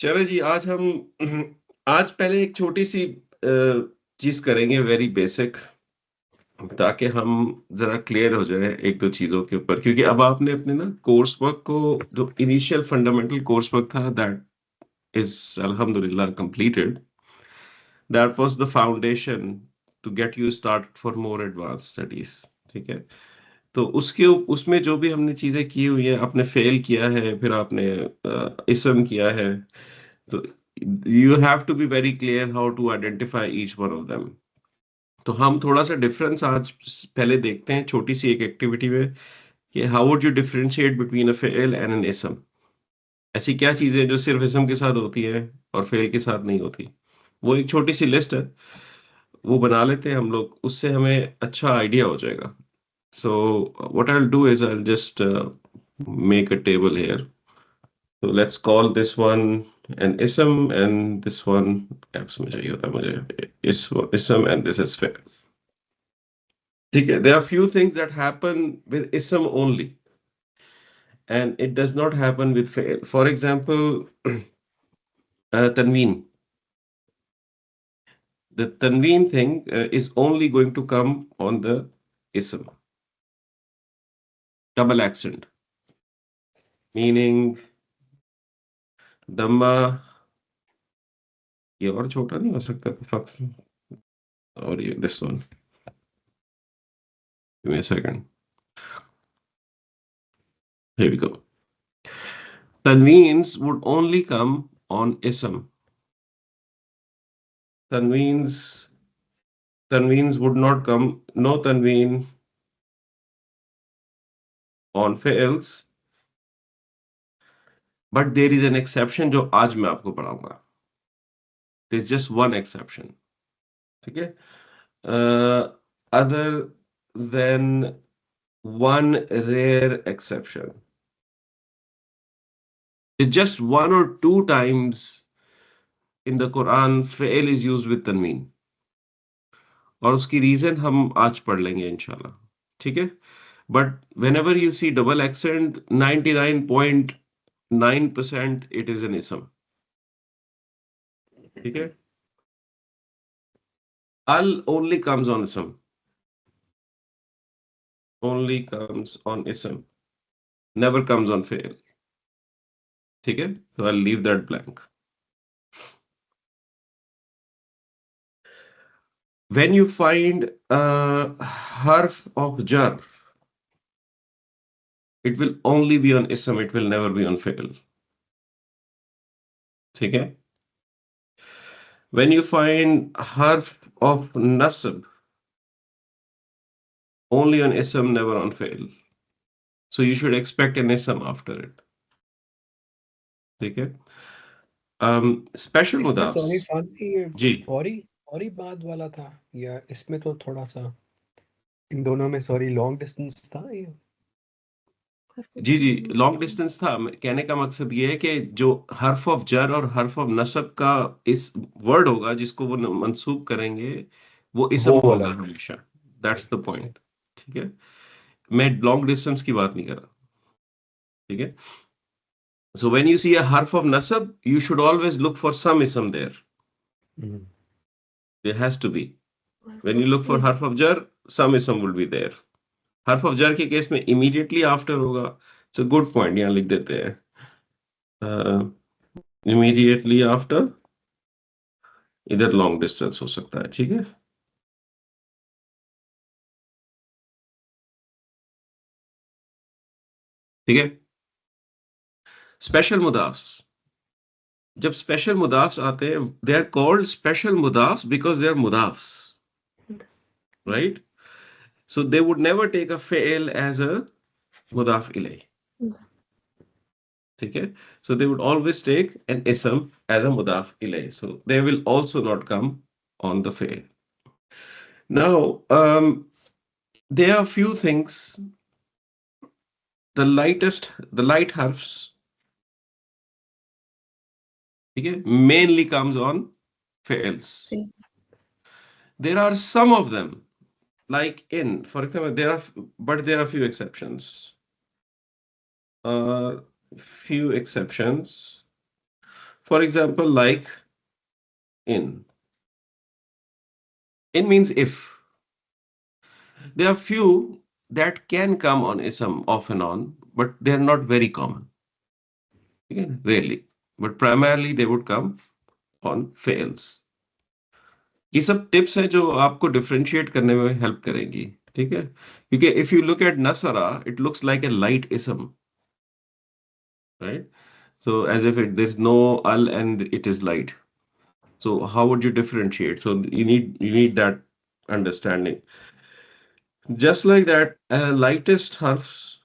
चलो जी, आज हम आज पहले एक छोटी सी चीज करेंगे, वेरी बेसिक, ताकि हम जरा क्लियर हो जाए एक दो चीजों के ऊपर, क्योंकि अब आपने अपने ना कोर्स वर्क को, जो इनिशियल फंडामेंटल कोर्स वर्क था, दैट इज अल्हम्दुलिल्लाह completed. That was the foundation to get you start for more advance studies. ठीक है. तो उसमें जो भी हमने चीजें की हुई हैं, आपने फेल किया है, फिर आपने इसम किया है. तो you have to be very clear how to identify each one of them. तो हम थोड़ा सा डिफरेंस आज पहले देखते हैं, छोटी सी एक एक्टिविटी में, कि how would you differentiate between a फेल एंड एन इसम. ऐसी क्या चीजें हैं जो सिर्फ इसम के साथ होती हैं और फेल के साथ नहीं होती. वो एक छोटी सी लिस्ट है, वो बना लेते हैं हम लोग, उससे हमें अच्छा आइडिया हो जाएगा. So what I will do is I will just make a table here. So let's call this one an ism and this one gaps में चाहिए होता है मुझे, ism and this is fair. ठीक है. There are few things that happen with ism only and it does not happen with fail. For example, tanween. The tanween thing is only going to come on the ism. Double accent, meaning dhamma. ये और छोटा नहीं हो सकता था. और ये this one. Give me a second. Here we go. Tanweens would only come on ism. Tanweens, tanweens would not come, no tanween on fails. But there is an exception जो आज मैं आपको पढ़ाऊंगा. There's just one exception. ठीक है. Other than one rare exception. It's just one or two times in the Quran fail is used with tanween. और उसकी reason हम आज पढ़ लेंगे इंशाल्लाह. ठीक है. But whenever you see double accent, 99.9% it is an ism. ठीक है. Al only comes on ism. Only comes on ism. Never comes on fail. ठीक है. So I'll leave that blank. When you find a harf of jar, it will only be on ism. It will never be on fail. ठीक है. When you find harf of nasab, only on ism, never on fail. So you should expect an ism after it. ठीक है. Special इसमें मुदाफ्स. Sorry father ये जी sorry sorry बाद वाला था या इसमें तो थोड़ा सा इन दोनों में सॉरी लॉन्ग डिस्टेंस था ये जी जी, लॉन्ग डिस्टेंस था. कहने का मकसद ये है कि जो हर्फ ऑफ जर और हर्फ ऑफ नसब का इस वर्ड होगा जिसको वो मंसूब करेंगे, वो इसम वो वाला होगा हमेशा. दैट्स द सही पॉइंट. ठीक है. मैं लॉन्ग डिस्टेंस की बात नहीं कर रहा. ठीक है. So when you see a हर्फ ऑफ नसब, you should always look for some इसम there. Hmm, there has to be. When you look for हर्फ ऑफ जर, सम इसम विल बी देयर. हर्फ ऑफ जर के केस में इमीडिएटली आफ्टर होगा. इट्स अ गुड पॉइंट, यहाँ लिख देते हैं. इमीडिएटली आफ्टर, इधर लॉन्ग डिस्टेंस हो सकता है. ठीक है. ठीक है. स्पेशल मुदाफ्स. जब स्पेशल मुदाफ्स आते हैं, दे आर कॉल्ड स्पेशल मुदाफ्स बिकॉज दे आर मुदाफ्स. Right. So they would never take a फेल एज अ मुदाफ इलै. ठीक है. So they would always take an इसम एज अ मुदाफ इलै. So they will also not come on the fail. Now, there are few things. The light harfs, okay, mainly comes on fails. There are some of them, like in, for example, there are few exceptions. Few exceptions. For example, like in. In means if. There are few that can come on ism off and on, but they are not very common. Okay? Rarely. But primarily they would come on fails. ये सब tips हैं जो आपको differentiate करने में help करेंगी, ठीक है? क्योंकि if you look at नसरा, it looks like a light ism, right? So as if there's no al and it is light. So how would you differentiate? So you need that understanding. Just like that, lightest harfs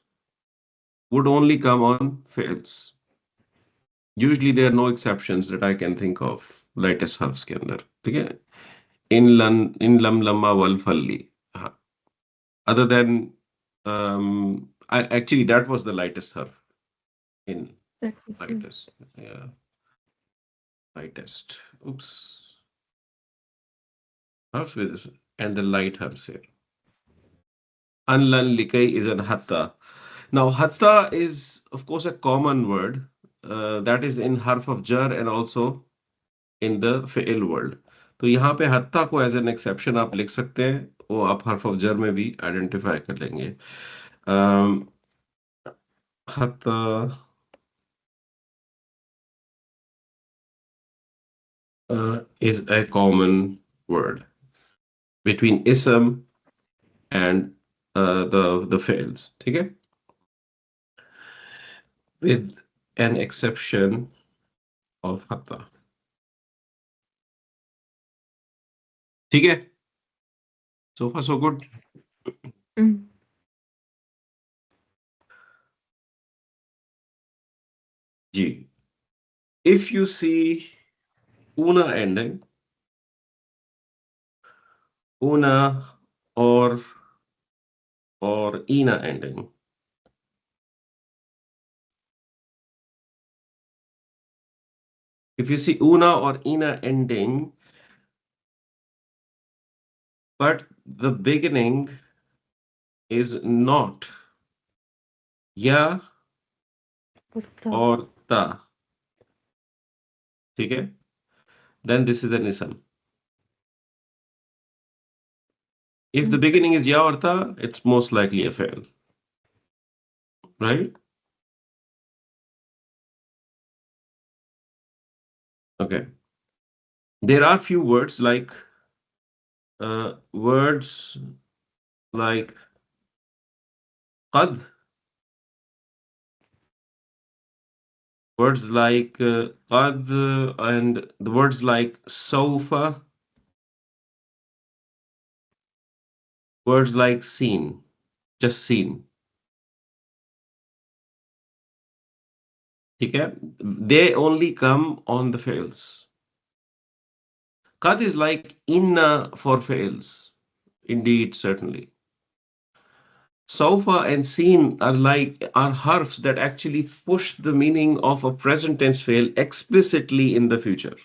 would only come on fails. Usually there are no exceptions that I can think of lightest harfs के अंदर, ठीक है? In lam lamma wal falli. हाँ. Other than actually that was the lightest harf in That is true. lightest. Yeah, lightest. Oops. Harf with and the light harfs here. Anlan likai is an hatta. Now hatta is of course a common word that is in harf of jar and also in the fi'il world. तो यहाँ पे हत्ता को as an exception आप लिख सकते हैं, वो आप हर्फ ऑफ जर में भी आइडेंटिफाई कर लेंगे. हत्ता is a common word between ism and the fi'ils, ठीक है? With an exception of hatta. ठीक है? So far so good. Mm. Ji. If you see una ending, una or ina ending, if you see una or ina ending, but the beginning is not ya Putta. or ta, ठीक है? Then this is an ism. If the beginning is ya or ta, it's most likely a fail, right? Okay. There are few words like qad, words like qad, and the words like sawfa, words like seen, just seen. ठीक है? They only come on the fails. Qad is like inna for fails. Indeed, certainly. Sawfa and seen are harfs that actually push the meaning of a present tense fail explicitly in the future.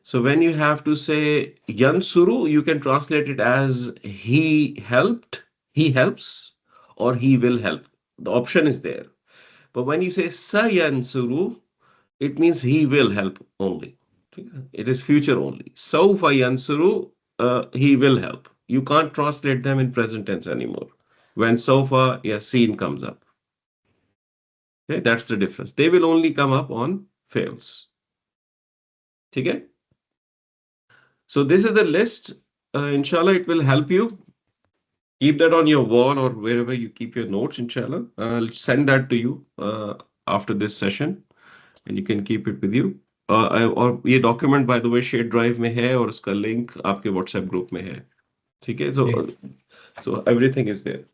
So when you have to say yansuru, you can translate it as he helped, he helps, or he will help. The option is there. But when you say sayansuru, it means he will help only. It is future only. Sawfa yansuru, he will help. You can't translate them in present tense anymore. When sawfa, seen comes up. Okay, that's the difference. They will only come up on fails. Okay? So this is the list. Inshallah, it will help you. Keep that on your wall or wherever you keep your notes, inshallah. I'll send that to you after this session, and you can keep it with you. और ये document by the way shared drive में है और उसका link आपके WhatsApp group में है. ठीक है? So everything is there.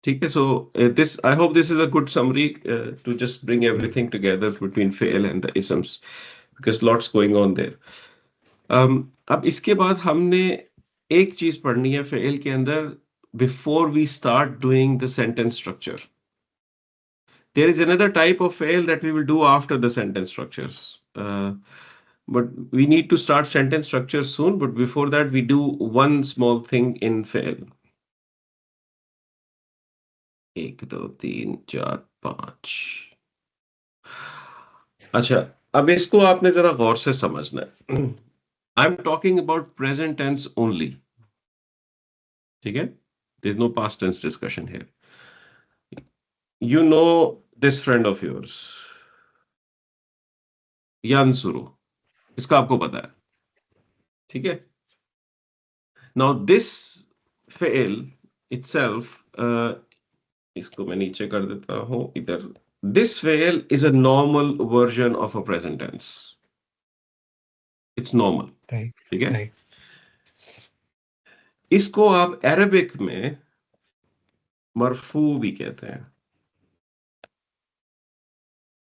ठीक है? So this I hope this is a good summary to just bring everything together between fail and the isms, because lots going on there. अब इसके बाद हमने एक चीज पढ़नी है फेल के अंदर before we start doing the sentence structure. There is another type of fail that we will do after the sentence structures. But we need to start sentence structures soon. But before that, we do one small thing in fail. 1, 2, 3, 4, 5. अच्छा, अब इसको आपने जरा गौर से समझना है। I am talking about present tense only, ठीक है? There is no past tense discussion here. You know this friend of yours, यानसुरु, इसका आपको पता है, ठीक है? नाउ दिस फेल इटसेल्फ, इसको मैं नीचे कर देता हूं इधर। दिस फेल is a normal version of a present tense, it's normal, Right. ठीक है? Right. इसको आप अरबिक में मरफू भी कहते हैं,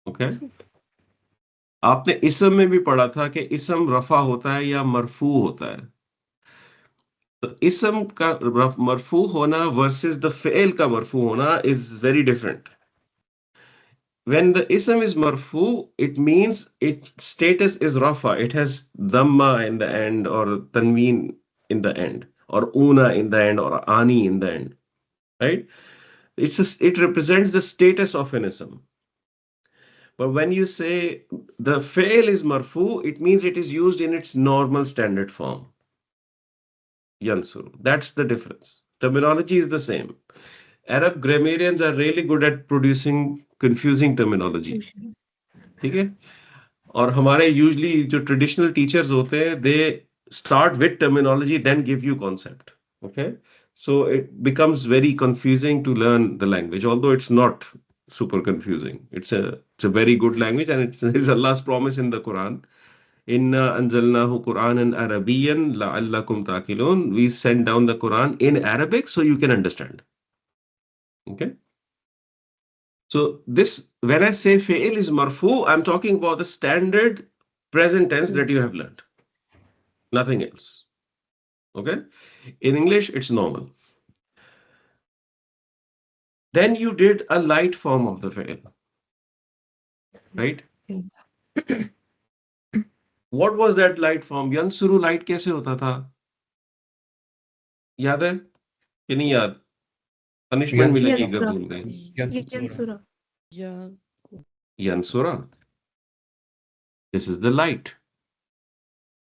ओके? आपने इसम में भी पढ़ा था कि इसम रफा होता है या मरफू होता है। तो इसम का मरफू होना वर्सेस द फेल का मरफू होना is very different. When the ism is marfu, it means its status is rafa. It has dhamma in the end, or tanween in the end, or una in the end, or ani in the end. Right? It represents the status of an ism. But when you say the fail is marfu, it means it is used in its normal standard form. Yansur. That's the difference. Terminology is the same. Arab grammarians are really good at producing confusing terminology. ठीक है? और हमारे usually जो traditional teachers होते हैं, they start with terminology then give you concept, okay? So it becomes very confusing to learn the language, although it's not super confusing. It's a very good language, and it's Allah's promise in the Quran. Inna anzalnahu Qur'anan Arabiyyan la'allakum taqilun. We send down the Quran in Arabic so you can understand. Okay? So this, when I say fail is marfu, I'm talking about the standard present tense that you have learned. Nothing else. Okay? In English, it's normal. Then you did a light form of the fail. Right? What was that light form? Yansuru light कैसे होता था? याद है कि नहीं याद? Punishment मिलेगी अगर भूल गए। Yansura. Yansura. This is the light.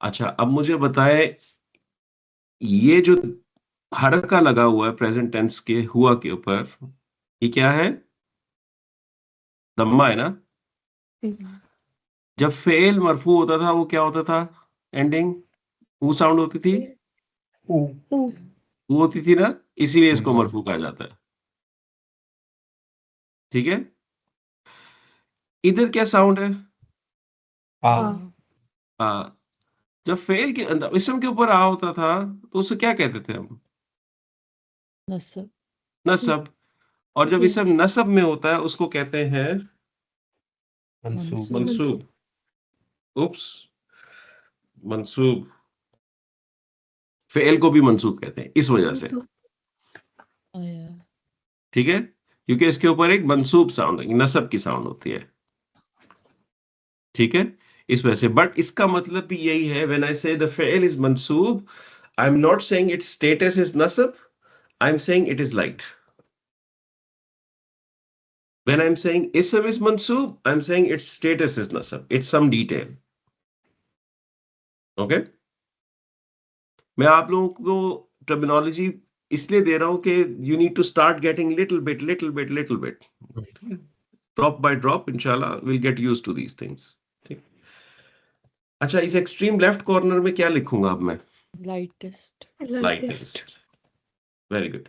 अच्छा, अब मुझे बताए, ये जो हरका लगा हुआ है प्रेजेंट टेंस के हुआ के ऊपर, ये क्या है? दम्मा है ना? जब फेल मरफू होता था, वो क्या होता था? एंडिंग ऊ साउंड होती थी, Ooh. वो होती थी ना, इसीलिए इसको मरफू कहा जाता है, ठीक है? इधर क्या साउंड है? आ। जब फेल के अंदर इसम के ऊपर आ होता था, तो उसे क्या कहते थे हम? नसब। और जब इसम नसब में होता है, उसको कहते हैं Mansoob. मंसूब। उप्स, मंसूब। फेल को भी मंसूब कहते हैं इस वजह से, ठीक है? क्योंकि इसके ऊपर एक मंसूब साउंड, नसब की साउंड होती है, ठीक है? इस वजह से। बट इसका मतलब भी यही है, व्हेन आई से द फेल इज मंसूब, I am not saying its status is नसब, I am saying it is light. When I'm saying ism is mansoob, I'm saying its status is nasab. It's some detail. Okay? मैं आप लोगों को terminology इसलिए दे रहा हूं कि you need to start getting little bit. Drop by drop, inshallah, we'll get used to these things. ठीक? अच्छा, इस एक्सट्रीम लेफ्ट कॉर्नर में क्या लिखूंगा अब मैं? Lightest. Very good.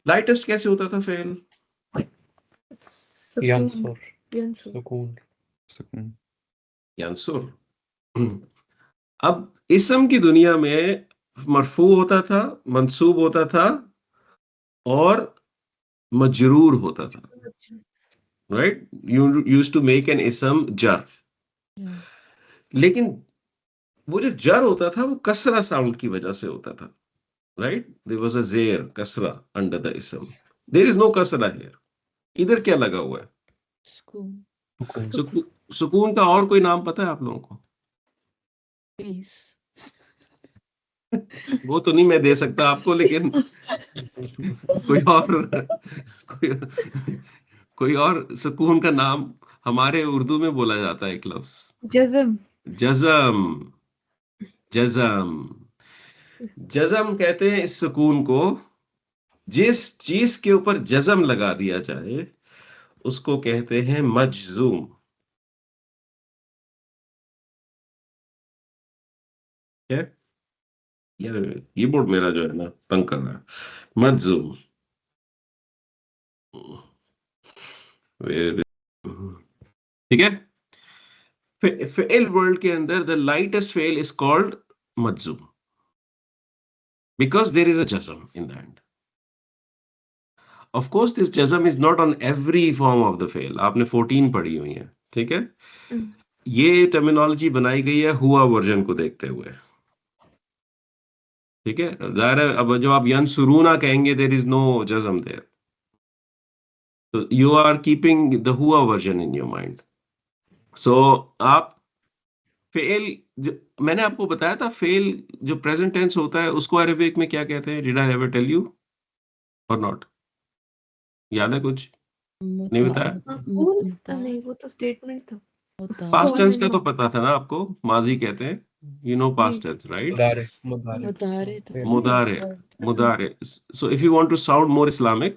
Lightest कैसे होता था फेल? Yansur. Sukoon. यानसुर। अब इसम की दुनिया में मरफू होता था, मंसूब होता था, और मजरूर होता था, right? You used to make an इसम जर। लेकिन वो जो जर होता था, वो कसरा साउंड की वजह से होता था, राइट? देयर वाज अ जेर, कसरा अंडर द इसम। देयर इज नो कसरा हियर। इधर क्या लगा हुआ है? Sukoon. सुकून का और कोई नाम पता है आप लोगों को? वो तो नहीं मैं दे सकता आपको, लेकिन कोई और सुकून का नाम हमारे उर्दू में बोला जाता है एक लफ्ज, जज़म। जज़म। जज़म, जज़म कहते हैं इस सुकून को, जिस चीज के ऊपर जज़म लगा दिया जाए उसको कहते हैं मजजूम। क्या यार, कीबोर्ड मेरा जो है ना तंग कर रहा है। मजजूम। ठीक है। फेल वर्ल्ड के अंदर द लाइटेस्ट फेल इज कॉल्ड मजजूम, बिकॉज देर इज अ जज़म in the end. Of course this जज़म is not on every form of the फेल। आपने 14 पढ़ी हुई है, ठीक है। ये टर्मिनोलॉजी बनाई गई है हुआ वर्जन को देखते हुए, ठीक है। जाहिर है अब जो आप यंसुरूना कहेंगे देर इज नो जज़म देयर, तो यू आर कीपिंग द हुआ वर्जन इन योर माइंड। सो आप फेल, मैंने आपको बताया था फेल जो प्रेजेंट टेंस होता है उसको अरेबिक में क्या कहते हैं? Did I ever tell you or not? याद है कुछ? नहीं बताया? नहीं, वो तो स्टेटमेंट था। पास्ट टेंस का नहीं। तो पता था ना आपको, माजी कहते हैं, you know past tense right? मुदारे मुदारे मुदारे तो मुदारे, मुदारे। So if you want to sound more Islamic,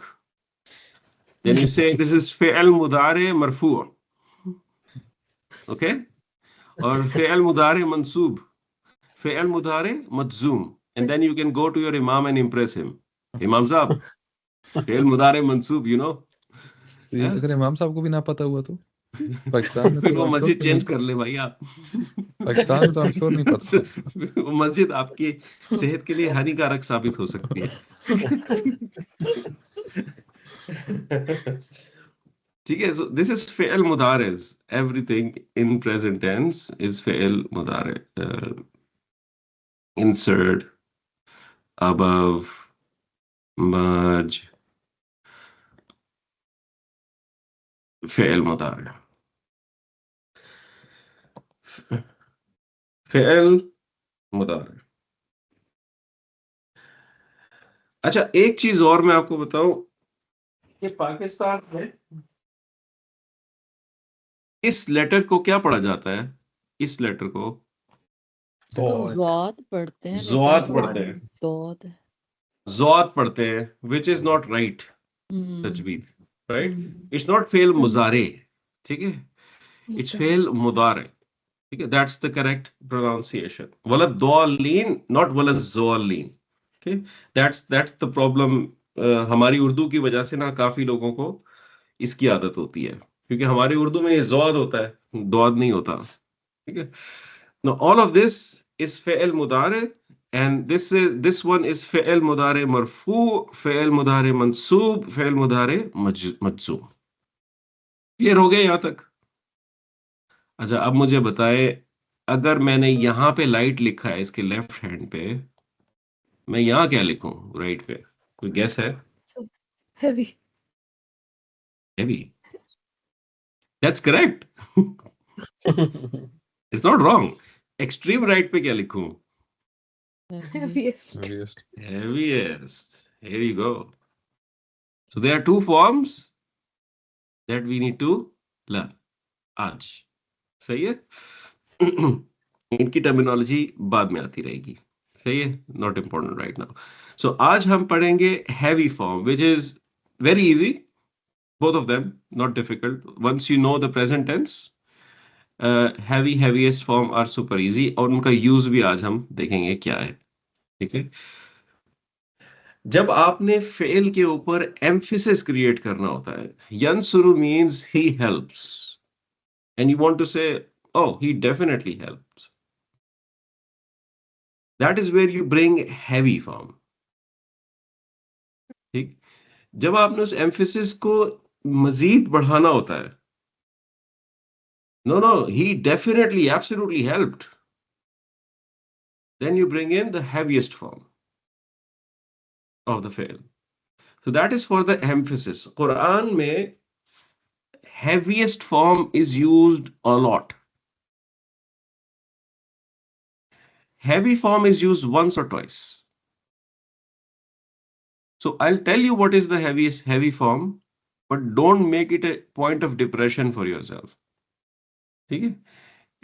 then you say this is fi'l mudare marfu', okay? Or fi'l mudare mansub, fi'l mudare majzoom, and then you can go to your imam and impress him. Imam साहब, fi'l mudare mansub, you know? Yeah? अगर इमाम साहब को भी ना पता हुआ तो पाकिस्तान में फिर तो वो I'm sure मस्जिद कि नहीं चेंज कर ले भाई आप। पाकिस्तान में तो I'm sure नहीं पता। वो मस्जिद आपकी सेहत के लिए हानिकारक साबित हो सकती है। ठीक है। so this is fi'l mudaris, everything in present tense is fi'l mudari, insert, above, merge, fi'l mudari, fi'l mudari। अच्छा एक चीज और मैं आपको बताऊं कि पाकिस्तान में इस लेटर को क्या पढ़ा जाता है? इस लेटर को ज़ौद पढ़ते हैं, ज़ौद लेकिन पढ़ते हैं, ज़ौद है। ज़ौद पढ़ते हैं, which is not right तजवीद, right? It's not फेल मुजारे, ठीक है, it's फेल मुदारे, ठीक है, that's the correct pronunciation। वला दौलीन, not वला ज़ौलीन, okay? That's the problem। हमारी उर्दू की वजह से ना काफी लोगों को इसकी आदत होती है, क्योंकि हमारी उर्दू में ये ज़ौद होता है, दौद नहीं होता, ठीक है। Now all of this is fi'l mudare, and this one is fi'l mudare marfu, fi'l mudare mansub, fi'l mudare majzum। Clear हो गया यहाँ तक? अच्छा अब मुझे बताएं, अगर मैंने यहाँ पे लाइट लिखा है इसके लेफ्ट हैंड पे, मैं यहाँ क्या लिखूं राइट पे? कोई गेस है? Heavy. Heavy. That's correct. It's not wrong. Extreme right पे क्या लिखूं? Heaviest. Heaviest. Heaviest. Here you go. So there are two forms that we need to learn आज। सही है। इनकी टर्मिनोलॉजी बाद में आती रहेगी, सही है, not important right now. So आज हम पढ़ेंगे heavy form, which is very easy, both of them not difficult. Once you know the present tense, heavy heaviest form are super easy, और उनका यूज भी आज हम देखेंगे क्या है, ठीक है। जब आपने फेल के ऊपर एम्फिसिस क्रिएट करना होता है, यंसुरु means he helps, and you want to say, oh, he definitely helps, that is where you bring heavy form। ठीक। जब आपने उस एम्फेसिस को मजीद बढ़ाना होता है, no no, he definitely absolutely helped, then you bring in the heaviest form of the fail। so that is for the emphasis। Quran में heaviest form is used a lot। heavy form is used once or twice। so I'll tell you what is the heavy form, but don't make it a point of depression for yourself। ठीक है?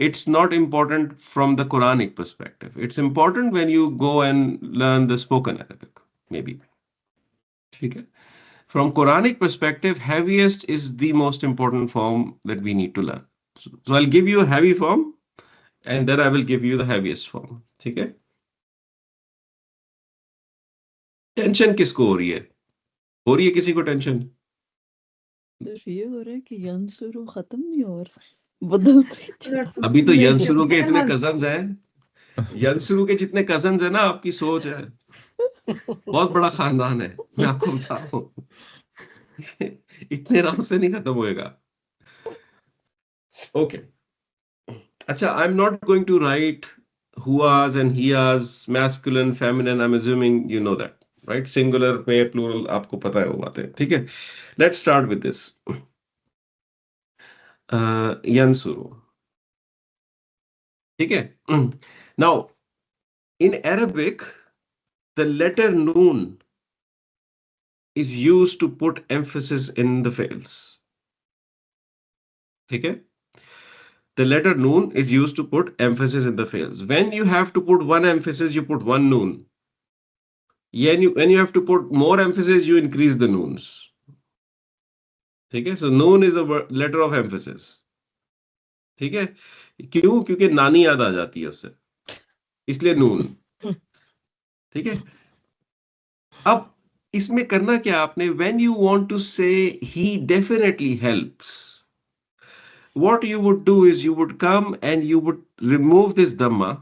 It's not important from the Quranic perspective. It's important when you go and learn the spoken Arabic, maybe. ठीक है? From Quranic perspective, heaviest is the most important form that we need to learn. So I'll give you a heavy form, and then I will give you the heaviest form. ठीक है? Tension किसको हो रही है? हो रही है किसी को टेंशन? सिर्फ ये हो रहा है कि यंसुरु खत्म नहीं हो रहा, बदलते ही जा रहा। अभी तो नहीं, यंसुरु के इतने हाँ, कजन्स हैं, यंसुरु के जितने कजन्स हैं ना, आपकी सोच है, बहुत बड़ा खानदान है, मैं आपको बता रहा हूँ। इतने आराम से नहीं खत्म होएगा। ओके, अच्छा, I am not going to write हुआस एंड हियास, masculine, feminine, I am assuming you know that, right? Singular में प्लूरल आपको पता है वो बातें, ठीक है? Let's start with this. यंसुरु, ठीक है? Now in Arabic, the letter noon is used to put emphasis in the fails. Okay? The letter noon is used to put emphasis in the fails. When you have to put one emphasis, you put one noon. When you have to put more emphasis, you increase the noons. Okay? So noon is a letter of emphasis. ठीक है? क्यों? क्योंकि नानी याद आ जाती है उससे, इसलिए नून। ठीक है? अब इसमें करना क्या आपने? When you want to say he definitely helps, what you would do is you would come and you would remove this dhamma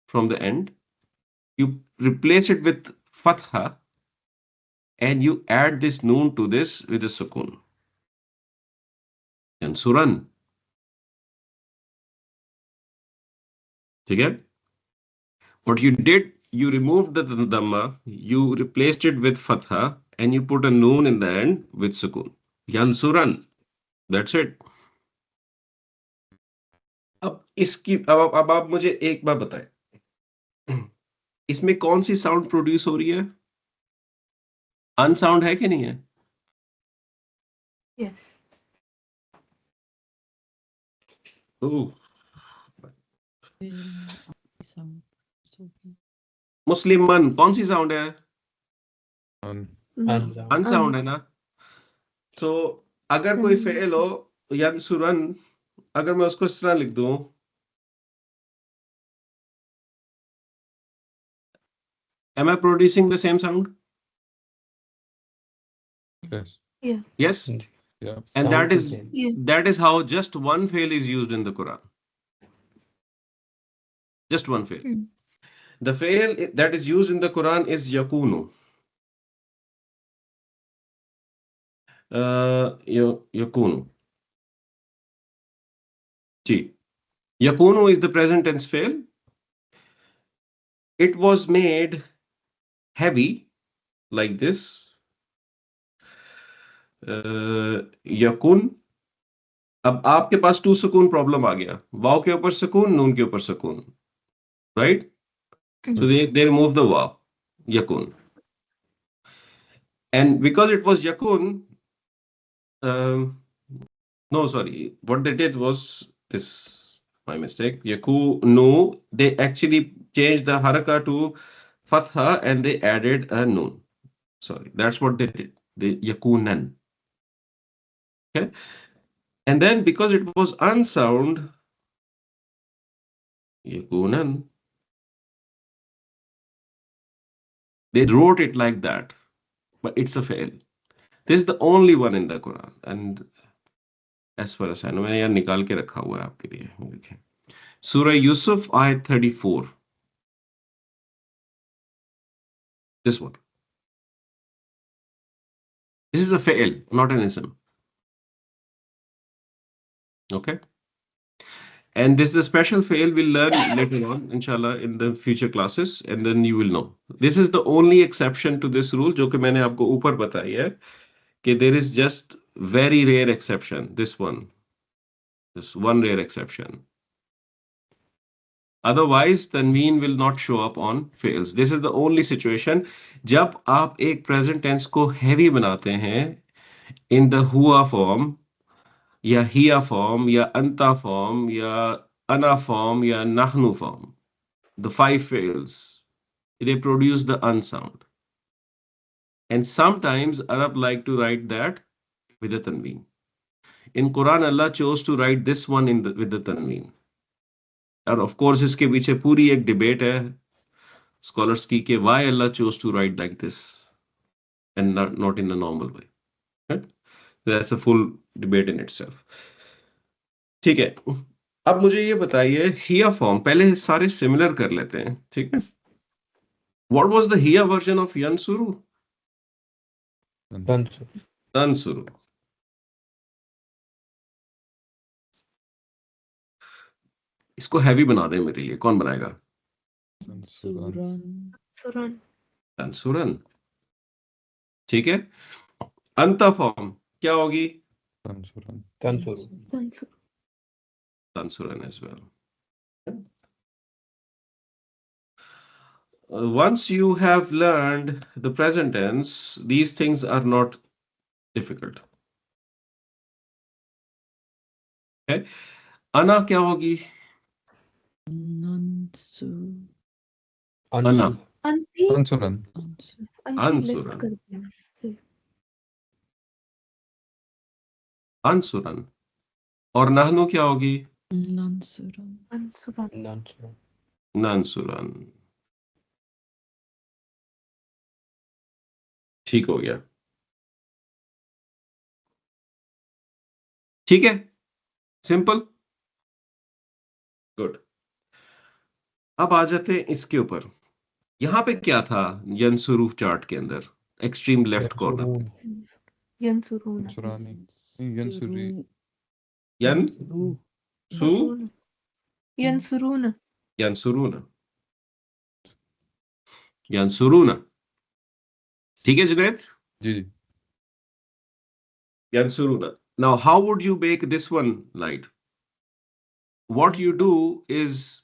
from the end, you replace it with fatha, and you add this noon to this with a sukun. And suran. Okay? What you did, you removed the dhamma, you replaced it with fatha, and you put a noon in the end with sukun. Yansuran. That's it. अब आप मुझे एक बात बताएं, इसमें कौन सी sound produce हो रही है? अनसाउंड है कि नहीं है? yes. मुस्लिमन कौन सी साउंड है? No. अनसाउंड है ना? तो अगर कोई फेल हो, यंसुरन, अगर मैं उसको इस तरह लिख दूं, am I producing the same sound? Yes. Yes. Yeah. And Sound that the is same. Yeah. that is how just one fail is used in the Quran. Just one fail. Hmm. The fail that is used in the Quran is yakunu. Yakunu. Ji. Yakunu is the present tense fail. It was made heavy like this. Yakun. अब आपके पास to सुकून problem आ गया, वाव के ऊपर सुकून, नून के ऊपर सुकून, right? So they remove the waw, yakun. And because it was yakun, no, sorry, what they did was this, my mistake. Yakunu, they actually changed the haraka to fatha and they added a noon. Sorry, that's what they did. They yakunan. Okay. And then because it was unsound, yakunan, they wrote it like that, but it's a fail. This is the only one in the Quran, and as far as I know, मैंने यहाँ निकाल के रखा हुआ है आपके लिए, देखें, Surah Yusuf, ayat 34. This one. This is a fail, not an ism. Okay. And this is a special fail we'll learn later on, inshallah, in the future classes, and then you will know. This is the only exception to this rule, जो कि मैंने आपको ऊपर बताई है, कि there is just very rare exception. This one rare exception. Otherwise, tanween will not show up on fails. This is the only situation. जब आप एक present tense को heavy बनाते हैं in the हुआ form, या हिया फॉर्म या अंता फॉर्म या अना फॉर्म या नहनु form, the five fails, they produce the un sound. And sometimes Arab like to write that with a tanween. In Quran, Allah chose to write this one with the tanween. And of course, इसके पीछे पूरी एक debate है scholars की कि why Allah chose to write like this and not in a normal way. Right? That's a full debate in itself. ठीक है, अब मुझे ये बताइए हिया फॉर्म पहले सारे सिमिलर कर लेते हैं, ठीक है? What was the हिया version of yansuru? Tansuru. Tansuru. इसको हैवी बना दें मेरे लिए, कौन बनाएगा? Tansuran. सुरन तंसुरन, ठीक है। अंता फॉर्म क्या होगी? Tansuran. Tansuru. तंसुरन as well. Once you have learned the present tense, these things are not difficult. Okay? Ana क्या होगी? नंसु Ana. Ansu. अंति Tansuran. अंसु अंति लिफ्ट Ansuran. कर दिया से Ansuran. और नहनु क्या होगी? नंसुरन अंसुरन Nansuru. नंसुरन। ठीक हो गया, ठीक है, सिंपल, गुड। अब आ जाते हैं इसके ऊपर। यहां पे क्या था यंसुरू चार्ट के अंदर, एक्सट्रीम लेफ्ट कॉर्नर पे? यंसुरून Tansurani. Yansuri. यन सु यंसुरून यंसुरूना, यंसुरूना, ठीक है जुनैद? जी जी. Yansuruna. Now, how would you make this one light? What you do is,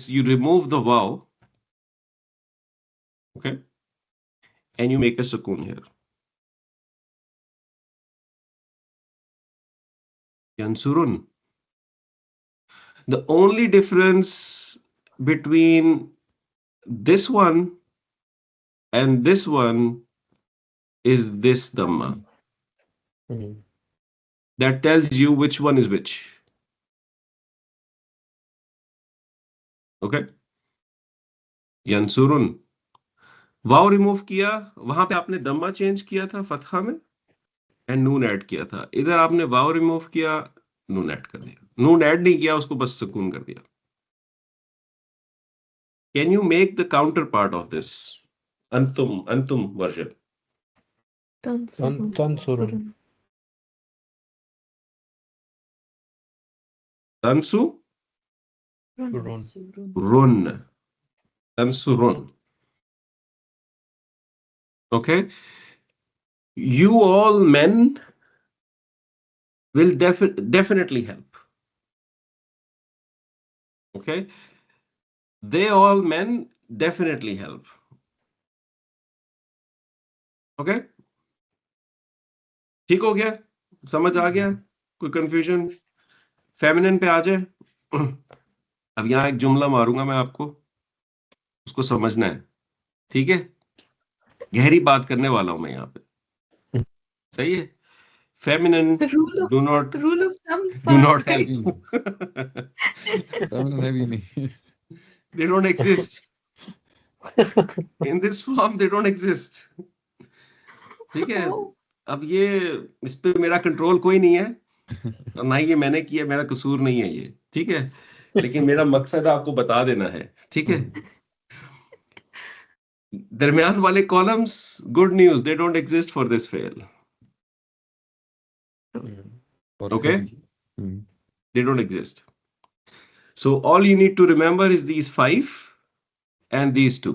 you remove the waw, okay, and you make a sukoon here. Yansurun. The only difference between this one and this one is this dhamma. Mhm. That tells you which one is which. Okay? Yansurun. Wow remove किया, वहां पे आपने दम्मा change किया था फतहा में and Noon add किया था। इधर आपने वाव रिमूव किया, नून ऐड कर दिया। नून ऐड नहीं किया, उसको बस सुकून कर दिया। Can you make the counterpart of this? अंतुम वर्जन। Tansurun. तंसु Surun. रुन, तंसुरुन। Okay, you all men will definitely help. Okay, they all men definitely help. Okay, ठीक हो गया, समझ आ गया? कोई कंफ्यूजन? फेमिनिन पे आ जाए। अब यहाँ एक जुमला मारूंगा मैं आपको, उसको समझना है, ठीक है? गहरी बात करने वाला हूं मैं यहाँ पे, सही है? Feminine do not help. Heavy नहीं. They don't exist. In this form they don't exist. ठीक है? अब ये इस पे मेरा कंट्रोल कोई नहीं है, और ना ही ये मैंने किया, मेरा कसूर नहीं है ये, ठीक है? लेकिन मेरा मकसद आपको बता देना है, ठीक है? दरमियान वाले columns, good news, they don't exist for this fail. Okay? They don't exist. So all you need to remember is these 5 and these 2.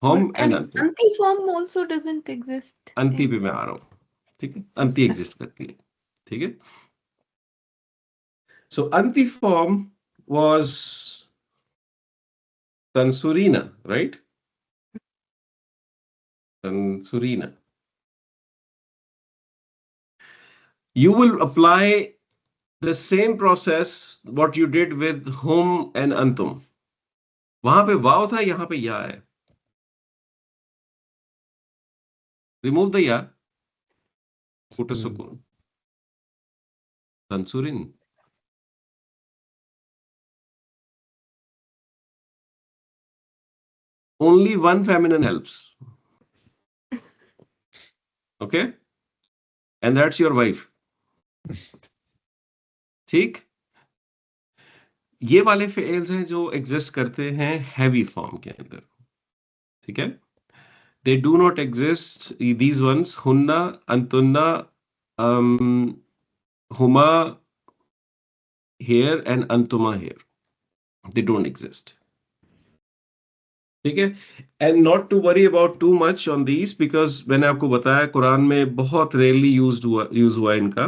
Home and anti. anti form also doesn't exist. अंति पे मैं आ रहा हूँ, ठीक है? अंति exist करती है, ठीक है? So anti form was Tansurina, right? Tansurina. You will apply the same process what you did with hum and antum. वहां पे वाव था, यहां पे या है. Remove the ya. Put a sukun. Tansurin. Only one feminine helps. Okay? And that's your wife. ठीक? ये वाले फेल्स हैं जो एग्जिस्ट करते हैं हैवी फॉर्म के अंदर. ठीक है? They do not exist, these ones, hunna, antunna, huma here and antuma here. They don't exist. ठीक है? And not to worry about too much on these because मैंने आपको बताया कुरान में बहुत रेयरली यूज हुआ इनका.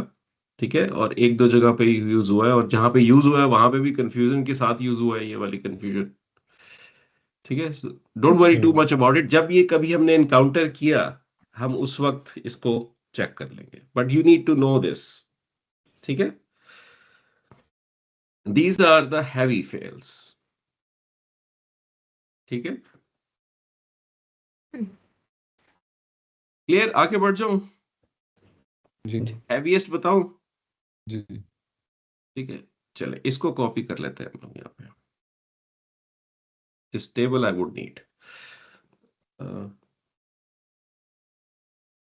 ठीक है? और एक दो जगह पे यूज हुआ है, और जहां पे यूज हुआ है वहां पे भी कंफ्यूजन के साथ यूज हुआ है, ये वाली कंफ्यूजन. ठीक है? Don't worry too much about it. जब ये कभी हमने एनकाउंटर किया हम उस वक्त इसको चेक कर लेंगे, but you need to know this. ठीक है? These are the heavy fails. ठीक है? क्लियर? आगे बढ़ जाऊं? जी हैवीएस्ट बताऊं? जी. ठीक है, चले इसको कॉपी कर लेते हैं हम लोग यहाँ पे. This table I would need.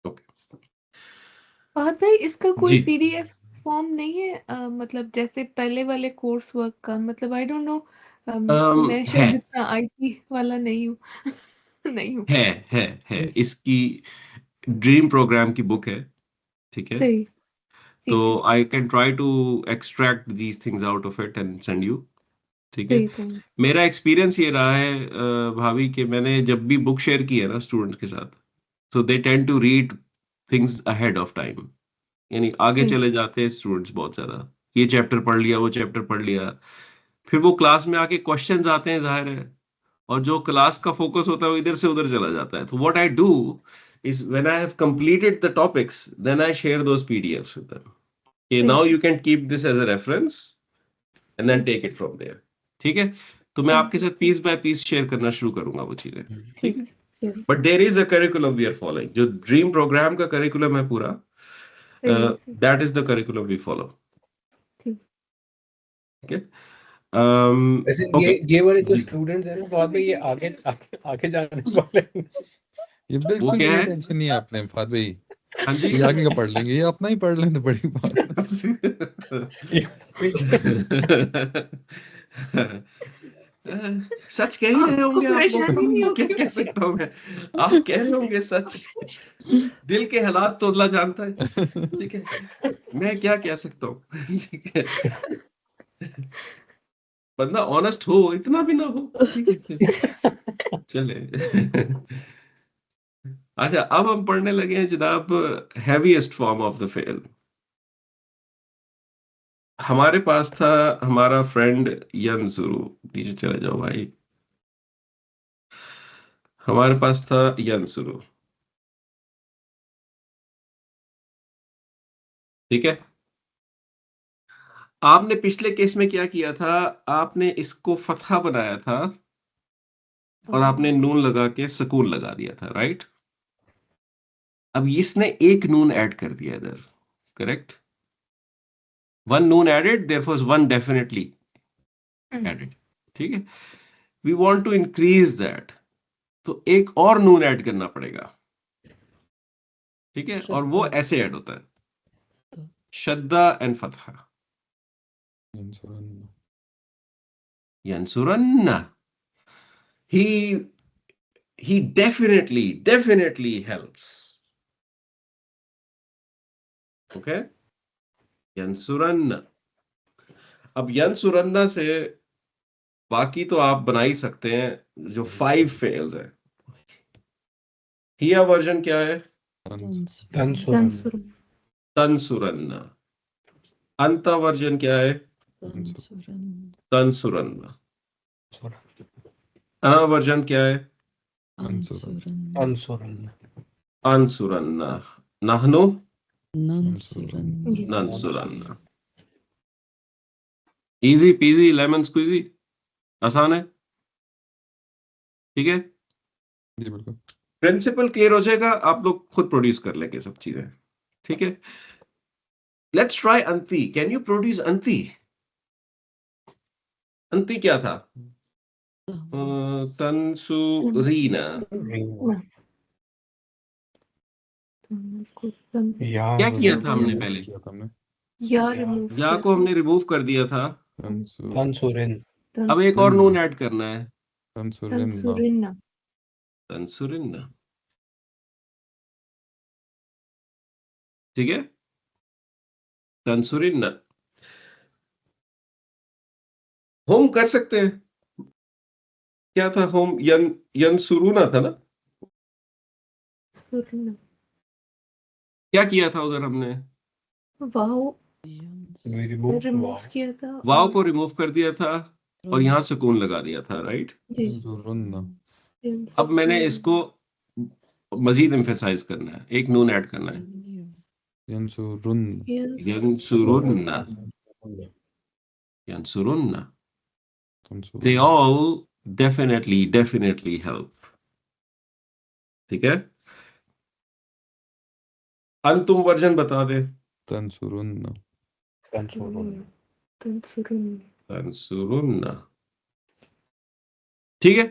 Okay. Fahad भाई, इसका कोई जी. पीडीएफ फॉर्म नहीं है? मतलब जैसे पहले वाले कोर्स वर्क का, मतलब आई डोंट नो. मैं शायद है इतना आईटी वाला नहीं हूँ. नहीं हूँ. है इसकी ड्रीम प्रोग्राम की बुक है. ठीक है? सही. तो ठीक है. I can try to extract these things out of it and send you. ठीक है? सही था. मेरा एक्सपीरियंस ये रहा है भाभी कि मैंने जब भी बुक शेयर की है ना स्टूडेंट्स के साथ, so they tend to read things ahead of time. यानी आगे सही. चले जाते हैं स्टूडेंट्स बहुत ज्यादा. ये चैप्टर पढ़ लिया, वो चैप्टर पढ़ लिया, फिर वो क्लास में आके क्वेश्चंस आते हैं, जाहिर है, और जो क्लास का फोकस होता है वो इधर से उधर चला जाता है. तो what I do is when I have completed the topics, then I share those PDFs with them. Okay, now you can keep this as a reference and then take it from there. ठीक है? तो मैं आपके साथ piece bye piece share करना शुरू करूंगा वो चीजें. ठीक है? ठीक. But there is a curriculum we are following. जो ड्रीम प्रोग्राम का करिकुलम है पूरा, that is the curriculum we follow. ठीक. ठीक है? वैसे ओके. ये वाले जो जी. स्टूडेंट्स हैं ना, बाद में ये आगे आगे जाने वाले हैं. ये बिल्कुल क्या कोई है? टेंशन नहीं है आपने फहद भाई. हाँ जी. ये आगे का पढ़ लेंगे, ये अपना ही पढ़ लें तो बड़ी बात. सच कह ही रहे आपको होंगे आप परेशानी नहीं लोग. क्या होगी कह मुझे? सकता हूँ मैं? आप कह रहे होंगे सच. दिल के हालात तो अल्लाह जानता है. ठीक है? मैं क्या कह सकता हूँ? ठीक है? बंदा ऑनेस्ट हो, इतना भी ना हो. ठीक है? चले. अच्छा, अब हम पढ़ने लगे हैं जनाब heaviest form of the fail. हमारे पास था हमारा फ्रेंड यंसुरु. नीचे चले जाओ भाई. हमारे पास था यंसुरु. ठीक है? आपने पिछले केस में क्या किया था? आपने इसको फतहा बनाया था और आपने नून लगा के सुकून लगा दिया था, राइट? अब इसने एक नून ऐड कर दिया इधर, करेक्ट? वन नून added, therefore one definitely added. ठीक है? We want to increase that, तो एक और नून ऐड करना पड़ेगा. ठीक है? और वो ऐसे ऐड होता है, शद्दा एंड फतहा. यंसुरन्ना. He definitely helps. Okay? यंसुरन्ना. अब यंसुरन्ना से बाकी तो आप बना ही सकते हैं. जो 5 फेल्स है, हिया वर्जन क्या है? तंसुरन्ना. अंता वर्जन क्या है? तंसुरन्ना. अना वर्जन क्या है? अंसुरन. अंसुरन्ना, नहनु नंसुरन्नी नंसुरन्ना। इजी पीजी लेमन स्क्वीजी, आसान है, ठीक है। जी बिल्कुल। प्रिंसिपल क्लियर हो जाएगा, आप लोग खुद प्रोड्यूस कर लेंगे सब चीजें, ठीक है। लेट्स ट्राई अंति। कैन यू प्रोड्यूस अंति? अंति क्या था? तंसुरीना। क्या किया था हमने पहले? किया था हमने या रिमूव या को हमने रिमूव कर दिया था। तंसुरिन। अब एक और नून ऐड करना है, तंसुरिन्ना। तंसुरिन्ना, ठीक है। तंसुरिन्ना होम कर सकते हैं। क्या था होम? यंसुरूना था ना? क्या किया था उधर हमने? वाव रिमूव रिमूव किया था वाव को रिमूव कर दिया था और यहाँ सुकून लगा दिया था, राइट। जी तंसुरुन्ना। अब मैंने इसको मजीद एम्फेसाइज करना है, एक नून ऐड करना है, यंसुरुन्ना। यंसुरुन्ना, यंसुरुन्ना। तंसुरुन्ना। They all definitely help, ठीक है। अंतुम वर्जन बता दे। तंसुरुन्ना। तंसुरुन्ना, ठीक है।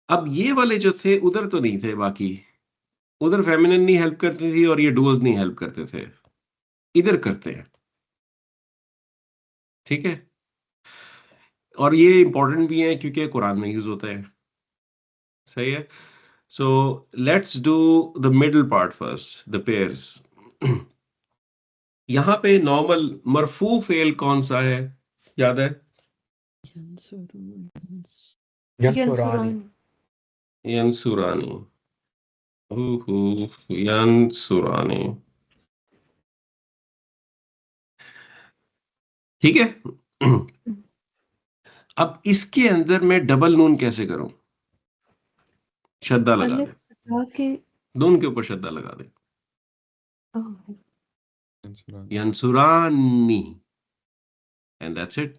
अब ये वाले जो थे उधर तो नहीं थे, बाकी उधर फेमिनिन नहीं हेल्प करती थी और ये डुओज नहीं हेल्प करते थे, इधर करते हैं, ठीक है। और ये इंपॉर्टेंट भी है क्योंकि कुरान में यूज होता है, सही है। So let's do the middle part first, the pairs. यहाँ पे नॉर्मल मरफू फेल कौन सा है, याद है? यंसुरानी। यंसुरानी, यंसुरानी, ठीक है। अब इसके अंदर मैं डबल नून कैसे करूं? शद्दा लगा अलिफ दे, हटा के नून के ऊपर शद्दा लगा दे, यंसुरानी। यंसुरानी, एंड दैट्स इट।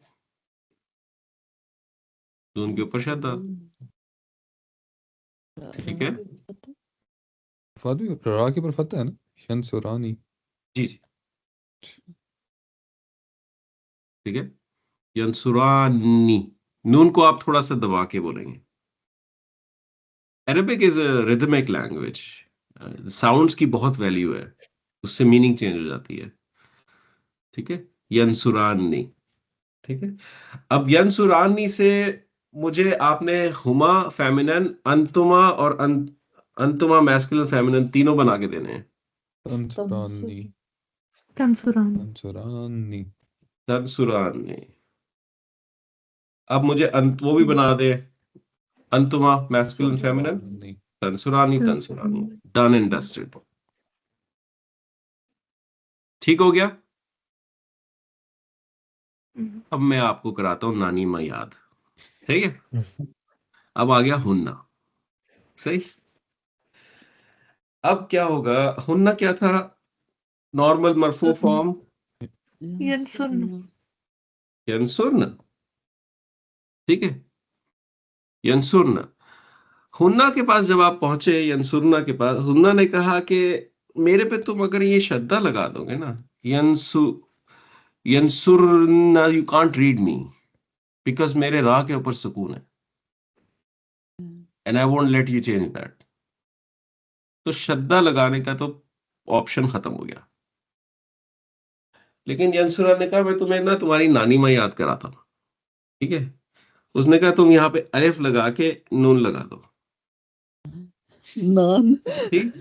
नून के ऊपर शद्दा, ठीक है। फादू रा के ऊपर फतह है ना, यंसुरानी। जी जी, ठीक है। यंसुरानी, नून को आप थोड़ा सा दबा के बोलेंगे। Arabic is a rhythmic language, sounds की बहुत वैल्यू है, उससे मीनिंग चेंज हो जाती है, ठीक है। यंसुरानी, ठीक है। अब यंसुरानी से मुझे आपने हुमा फेमिनिन, अंतुमा और अंतुमा मैस्कुलिन फेमिनिन तीनों बना के देने हैं। तंसुरानी। तंसुरानी। तंसुरानी। तंसुरानी। अब मुझे वो भी बना दे, अंतुमा मैस्कुलिन फेमिनिन, तंसुरानी। तंसुरानी, डन एंड डस्टेड, ठीक हो गया। अब मैं आपको कराता हूं नानी माँ याद, ठीक है। अब आ गया हुन्ना, सही। अब क्या होगा? हुन्ना क्या था? नॉर्मल मरफू फॉर्म यंसुरन, ठीक है। यंसुरन, हुन्ना के पास जब आप पहुंचे, यंसुरना के पास, हुन्ना ने कहा कि मेरे पे तुम अगर ये शद्दा लगा दोगे ना, यंसुरना, you can't read me because मेरे रा के ऊपर सुकून है, and I won't let you change that. तो शद्दा लगाने का तो ऑप्शन खत्म हो गया। लेकिन यंसुरा ने कहा मैं तुम्हें ना तुम्हारी नानी माँ याद कराता हूं, ठीक है। उसने कहा तुम यहाँ पे अलिफ लगा के नून लगा दो, नान ठीक।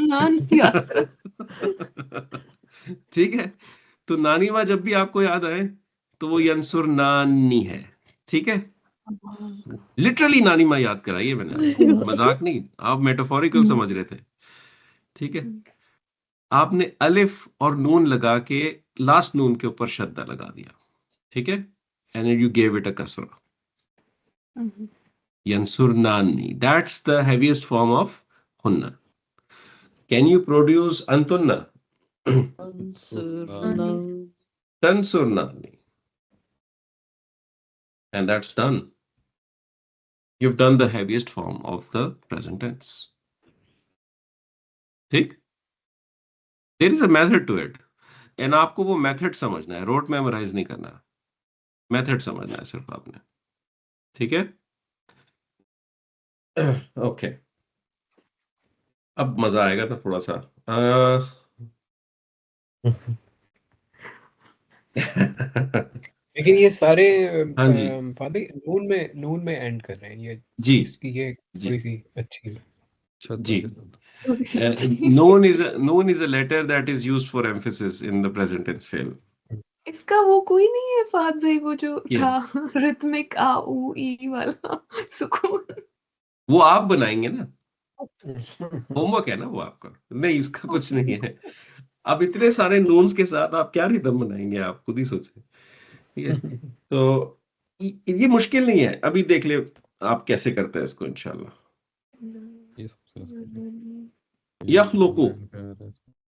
नान याद ठीक है। तो नानी माँ जब भी आपको याद आए तो वो यंसुर नानी है, ठीक है। लिटरली नानी माँ याद कराई है मैंने आपको, मजाक नहीं, आप मेटाफोरिकल समझ रहे थे, ठीक है। आपने अलिफ और नून लगा के लास्ट नून के ऊपर शद्दा लगा दिया, ठीक है, and you gave it a कसरा। Yansurnani. That's the heaviest form of hunna. Can you produce antunna? Ansurnal. Tansurnani. And that's done. You've done the heaviest form of the present tense. ठीक? There is a method to it. And आपको वो method समझना है, rote memorize नहीं करना. Method समझना है सिर्फ आपने. ठीक है? Okay. अब मजा आएगा ना थोड़ा सा. लेकिन ये सारे हाँ जी. फादी नून में एंड कर रहे हैं ये जी. इसकी ये जी. थोड़ी सी अच्छी है शद्दा जी. के साथ। थोड़ी सी अच्छी। Noon is a letter that is used for emphasis in the present tense fail. इसका वो कोई नहीं है फहद भाई, वो जो क्या? था रिथमिक आ ऊ ई वाला सुकून। वो आप बनाएंगे ना, होमवर्क है ना वो आपका. नहीं, इसका कुछ नहीं है. अब इतने सारे नून्स के साथ आप क्या रिदम बनाएंगे, आप खुद ही सोचें. ठीक है, तो ये मुश्किल नहीं है. अभी देख ले आप कैसे करते हैं इसको इंशाल्लाह. ये सबसे आसान है। यखलुकु. प्यारा है,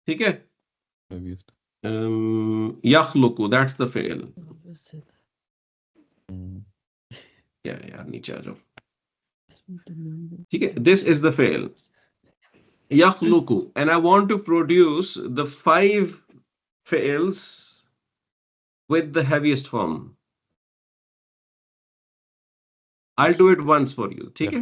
ठीक है, heaviest। यखलुकु, दैट्स द फेल. हम्म, क्या यार, नीचे आ जाओ. Ansurnal. ठीक है, दिस इज द फेल. Yakhluqu, and I want to produce the 5 fails with the heaviest form. I'll do it once for you. ठीक है?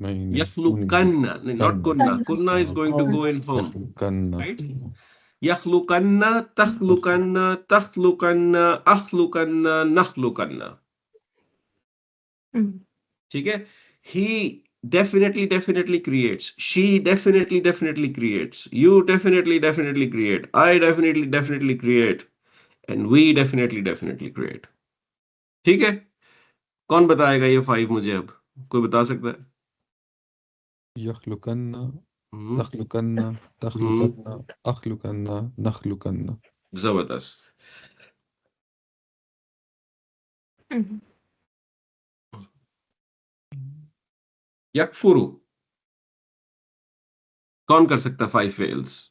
नहीं नहीं Yakhluqanna, not kunna. Kunna is going to go in home. यखलुकन्ना। Right? Yakhluqanna, takhluqanna, takhluqanna, akhluqanna, nakhluqanna. ठीक है? He definitely creates. She definitely creates. You definitely create. I definitely create. And we definitely create. ठीक है? कौन बताएगा ये 5 मुझे अब? कोई बता सकता है? यखलुकन्ना, हम्म, तखलुकन्ना, तखलुकन्ना, अखलुकन्ना, नखलुकन्ना। जबरदस्त. यकफुरु. कौन कर सकता है 5 fails?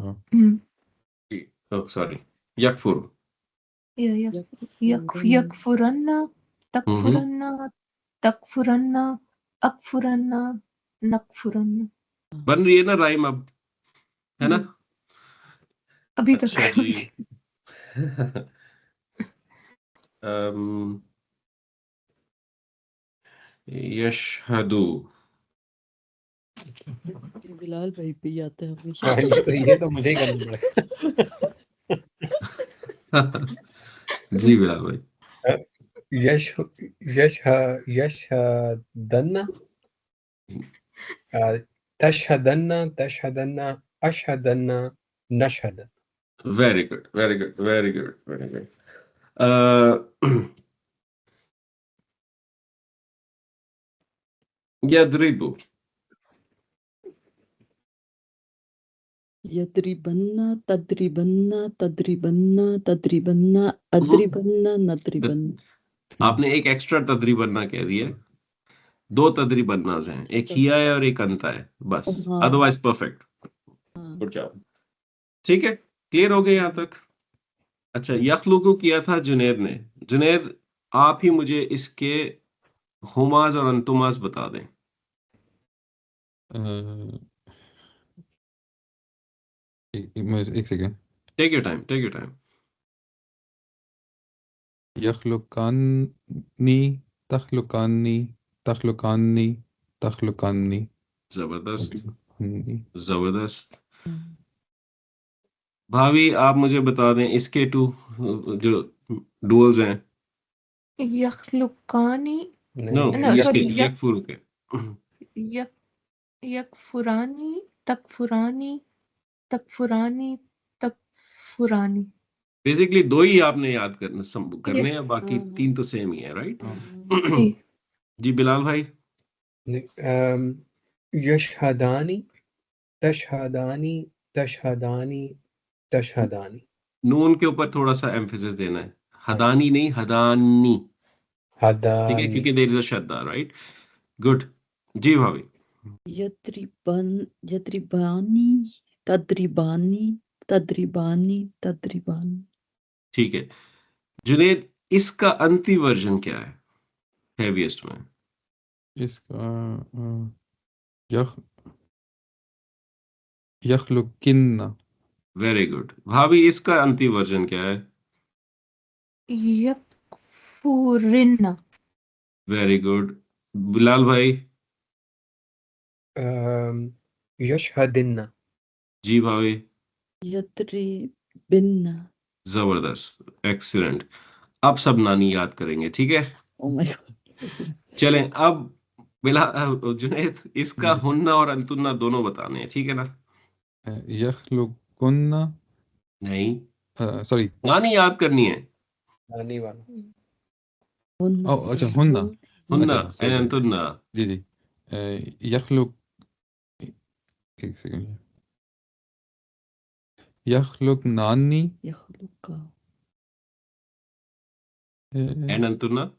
हाँ। Oh, sorry. यकफुरु. यकफुरन्ना, तकफुरन्ना, तकफुरन्ना, अकफुरन्ना, नकफुरन्ना। बन रही है ना राइम अब, है ना? अभी तक अच्छा जी. यशहदु. बिलाल भाई पे ही आता है हमेशा। हाँ, ये तो मुझे ही करना पड़ेगा। जी बिलाल भाई. यशहदन्ना, तशहदन्ना, अशहदन्ना, नशहद. Very good. यद्रिबु. यद्रिबन्ना, तद्रिबन्ना, तद्रिबन्ना, तद्रिबन्ना, अद्रिबन्ना, नद्रिबन्ना। आपने एक एक्स्ट्रा तद्रिबन्ना कह दिया. 2 तद्रिबन्नास हैं, एक हिया है और एक अंता है, बस. हाँ। Otherwise perfect. हाँ। Good job. ठीक है, क्लियर हो गए यहाँ तक? अच्छा, यखलुकु किया था जुनैद ने. जुनैद, आप ही मुझे इसके हुमाज और अंतुमाज बता दें. एक सेकेंड। Take your time. यखलुकानी, तखलुकानी, तखलुकानी, तखलुकानी। जबरदस्त. भाभी, आप मुझे बता दें इसके 2 जो डुअल्स हैं. यखलुकानी, नो, No, इसके sorry, यकफुरु के. यकफुरानी, तकफुरानी, तकफुरानी, तकफुरानी। बेसिकली 2 ही आपने याद करने हैं, बाकी 3 तो सेम ही है, राइट? जी। जी बिलाल भाई. यशहदानी, तशहदानी, तशहदानी, तशहदानी. नून के ऊपर थोड़ा सा एम्फेसिस देना है. हदानी नहीं, हदानी. ठीक है, क्योंकि देयर इज अ शद्दा, राइट? गुड। जी भाभी। यद्रिबानी तद्रिबानी तद्रिबानी तद्रिबानी। ठीक है जुनेद, इसका अंतिम वर्जन क्या है हेवीएस्ट में? इसका यख यखलुकिन्ना। Very good. भाभी, इसका अंतिम वर्जन क्या है? यकफुरिन्ना। Very good. बिलाल भाई। यशहदिन्ना। जी भाभी। यद्रिबिन्ना। जबरदस्त, एक्सीलेंट। अब सब नानी याद करेंगे, ठीक है? Oh my God. चलें अब जुनेद, इसका जी। हुन्ना और अंतुन्ना दोनों बताने हैं, ठीक है ना? यखलुकुन्ना। नहीं, सॉरी। नानी याद करनी है। नानी वाला। ओ अच्छा, हुन्ना। हुन्ना अच्छा, सॉरी एंड सॉरी। अंतुन्ना। जी जी। यखलुक, एक सेकंड। यखलुक नानी। यखलुका। एंड अंतुन्ना।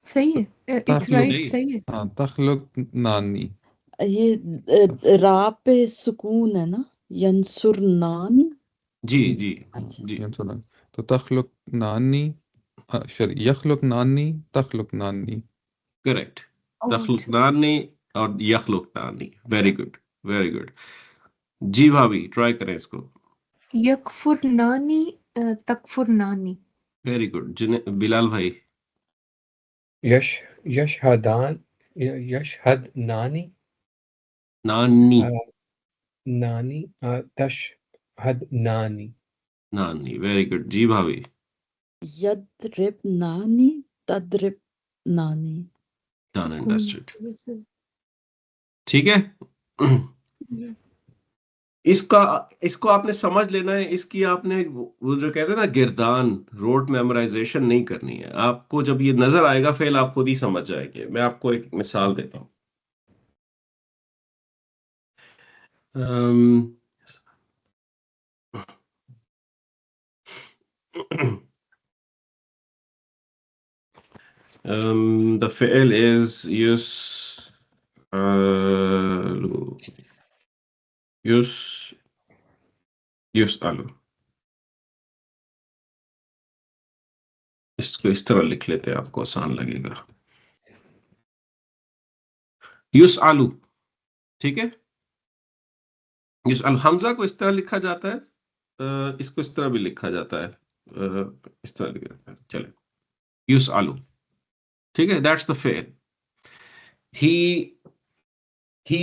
सही है, इट्स तखलुक। राइट, सही। सही है। हाँ, तखलुक नानी। ये रा पे सुकून है ना, यंसुरनानी। जी जी अच्छा। जी। सुना। तो तखलुक नानी, सॉरी, यखलुक नानी, तखलुक नानी। करेक्ट। ओह, अच्छा। तखलुकनानी और यखलुकनानी। Very good, very good. जी भाभी, ट्राई करें इसको। यकफुरनानी, तकफुरनानी। Very good. बिलाल भाई। यशहदान। यशहद नानी। नानी। नानी। तशहद नानी। नानी, वेरी गुड। जी भाभी। यद्रिब नानी तद्रिब नानी। Done and dusted. yes, sir. ठीक है। Yeah. इसका इसको आपने समझ लेना है। इसकी आपने वो जो कहते हैं ना गिरदान, रोड मेमोराइजेशन नहीं करनी है आपको। जब ये नजर आएगा फेल, आप खुद ही समझ जाएंगे। मैं आपको एक मिसाल देता हूँ। अम्म, the fi'l is yus yus'alu। इसको इस तरह लिख लेते हैं, आपको आसान लगेगा। युसअलु, ठीक है? युसअलु हमजा को इस तरह लिखा जाता है, इसको इस तरह भी लिखा जाता है, इस तरह लिखा जाता है। चले, युसअलु, ठीक है? That's the fail. he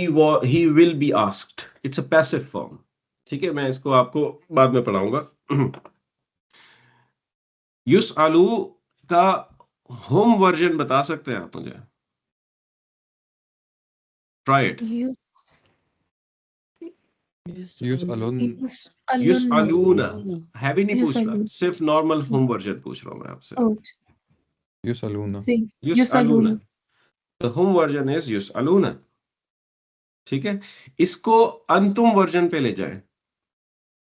will be asked, it's a passive form। ठीक है, मैं इसको आपको बाद में पढ़ाऊंगा। युसअलु का होम वर्जन बता सकते हैं आप मुझे? Try it. युसअलुन। युसअलूना है भी नहीं पूछ रहा, युसअलून। सिर्फ नॉर्मल होम वर्जन पूछ रहा हूं मैं आपसे। ओह, युसअलुना। सही। युसअलूना, युसअलून। द होम वर्जन इज युसअलूना, ठीक है? इसको अंतुम वर्जन पे ले जाएं।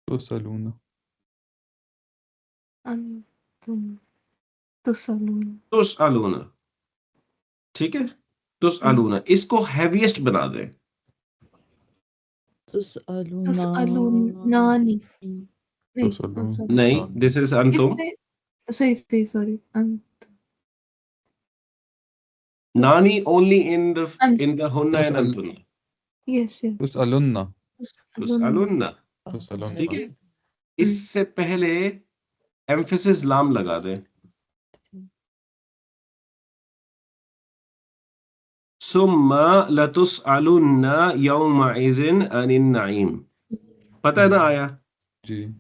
तुसअलुना। अंतुम। तुसअलून। तुसअलूना, ठीक है? तुसअलूना, इसको हैवीएस्ट बना दें। तुसअलुना। तुसअलूनानी। नहीं, तुसअलुन। sorry. नहीं, दिस इज अंतुम। इसमें सही सही, सॉरी। नानी ओनली इन द हुन्ना एंड तुसअल अंतुना। Yes yes. तुसअलुन्ना। तुसअलूना, तुसअलुन। ठीक है? इससे पहले एम्फेसिस लाम लगा दें। सुम्मा लतुसअलुन्ना यौमइज़िन अनिन नईम। पता है ना आया? जी।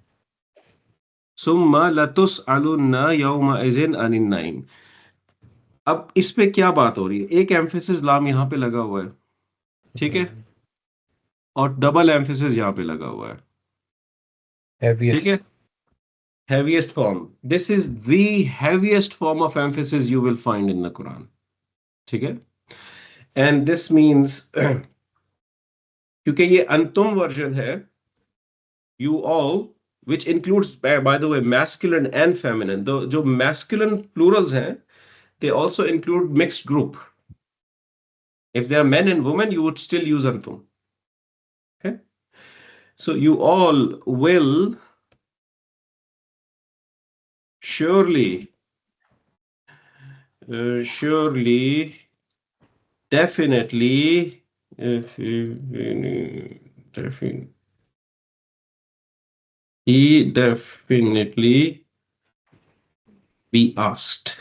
सुम्मा लतुसअलुन्ना यौमइज़िन अनिन नईम। अब इस पे क्या बात हो रही है? एक एम्फेसिस लाम यहाँ पे लगा हुआ है, ठीक है? और डबल एम्फेसिस यहाँ पे लगा हुआ है, ठीक है? Heaviest form. This is the heaviest form of emphasis you will find in the Quran. ठीक है? And this means क्योंकि ये अंतुम वर्जन है, you all, which includes by the way masculine and feminine, जो masculine plurals हैं, they also include mixed group. If they are men and women, you would still use antum. Okay? So you all will surely, definitely, definitely be asked.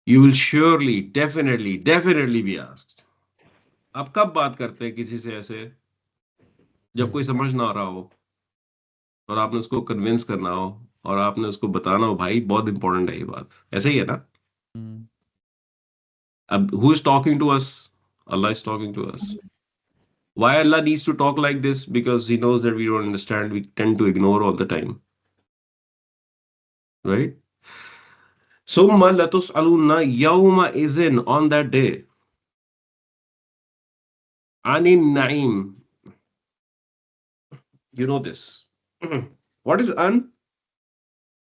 You will surely, definitely be asked. आप कब बात करते हैं किसी से ऐसे, जब कोई समझ ना आ रहा हो और आपने उसको कन्विंस करना हो और आपने उसको बताना हो भाई बहुत इंपॉर्टेंट है ये बात, ऐसे ही है ना? अब who is talking to us? Allah is talking to us. Why Allah needs to talk like this? Because He knows that we don't understand. We tend to ignore all the time, right? Summa latus'alunna yawma izin, on that day. Anin na'im. You know this. What is an?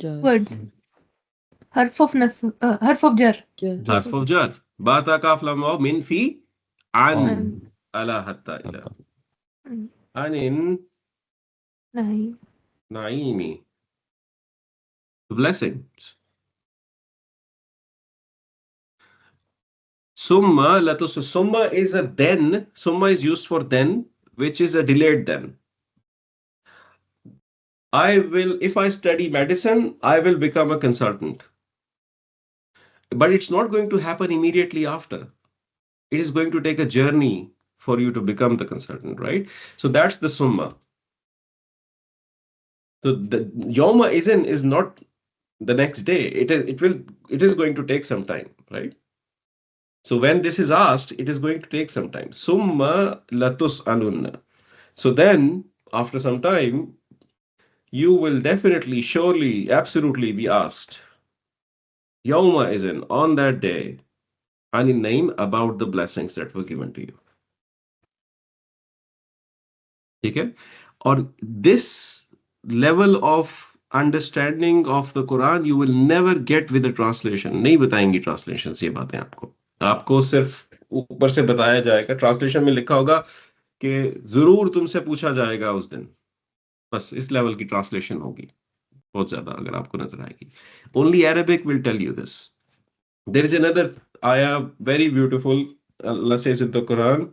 jar. Words. Harf of jar. Jar. Harf of jar. Bata kaf lam waw min fi an. An. Ala hatta ila. Mm. Anin Nahi. naimi. Blessings. Summa latus. Summa is a then. Summa is used for then, which is a delayed then. I will, if I study medicine, I will become a consultant. But it's not going to happen immediately after. It is going to take a journey for you to become the consultant, right? So that's the summa. So the yawma izin is not the next day. It is going to take some time, right? So when this is asked, it is going to take some time. Summa latus alunna. So then, after some time, you will definitely, surely, absolutely be asked. Yawma izin, on that day, anin naim, about the blessings that were given to you. Okay? Or this level of understanding of the Quran you will never get with the translation. नहीं बताएंगी translations ये बातें आपको. आपको सिर्फ ऊपर से बताया जाएगा. Translation में लिखा होगा कि जरूर तुमसे पूछा जाएगा उस दिन. बस इस लेवल की ट्रांसलेशन होगी बहुत ज्यादा अगर आपको नजर आएगी. Only Arabic will tell you this. There is another ayah, very beautiful. Allah says in the Quran,